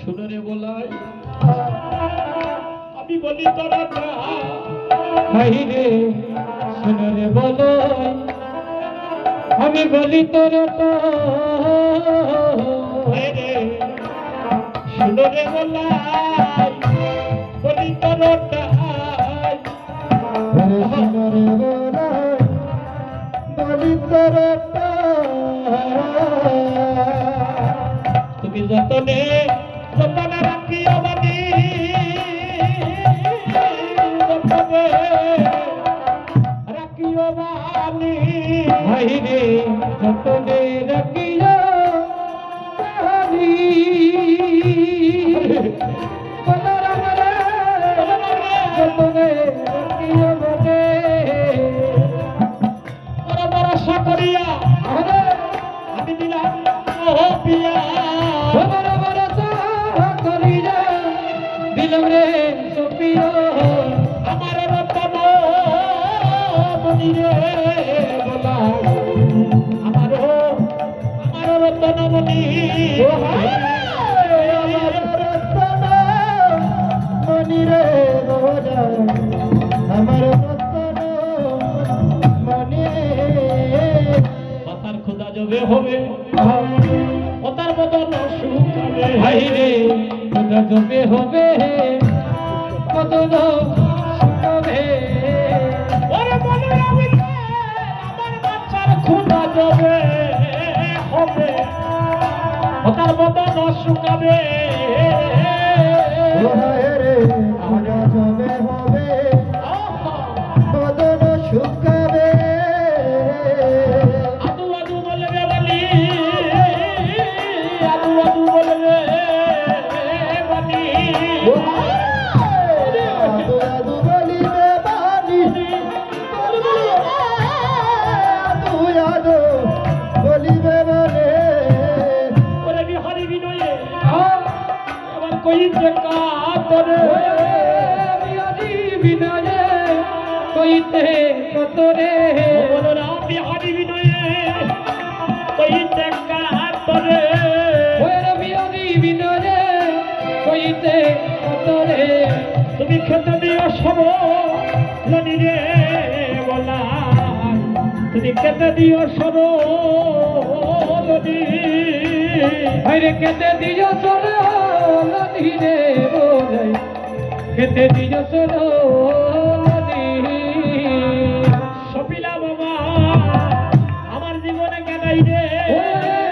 শুনো রে বলাই আমি বলি তোরা হাই রে শুনো রে বলাই আমি বলি তোরা রে শুনো রে বলাই বলি তোরা শুনো রে বলাই বলি তোরা তুমি যতনে যতনে রাখি অবাদি যতনে রাখি অবাদি হাই রে যতনে রাখিও বাণী বলরাম রে যতনে রাখিও বাণী বড় বড় সাকরিয়া আমি দিলাম ও পিয়া বড় বড় করিয়া দিলাম রে সুপিয়া আমার রতন মনি রে বলাই আমার রতন মনি আমার রতন মনি রে বলা আমার রতন মনি বাসার খোদা যবে হবে ও তার বদন শুকাবে হাই রে খোদা জবে হবে কত শুনবে ওরে বলে আমি আমার বাচ্চার খোদা যবে হবে ও তার বদন শুকাবে রে খোদা জবে হবে বদন শুকাবে আদু আদু বলবে বলি আদু আদু বলবে বলি আদু আদু বলিবে বাণী আদু আদু বলিবে বলে ওরে বিহারি বিনয়ে এবার কইতে কাতরে বিহারি বিনয়ে কইতে কতরে বলো না বিহারি বিনয়ে কইতে কাতরে ওরে বিহারি বিনয়ে কইতে কতরে তুমি খেতে দিও সব ননি রে বলা তুমি খেতে দিও সব ননি আরে কেতে দিও সোনা নদী রে বলে কেতে দিও সোনা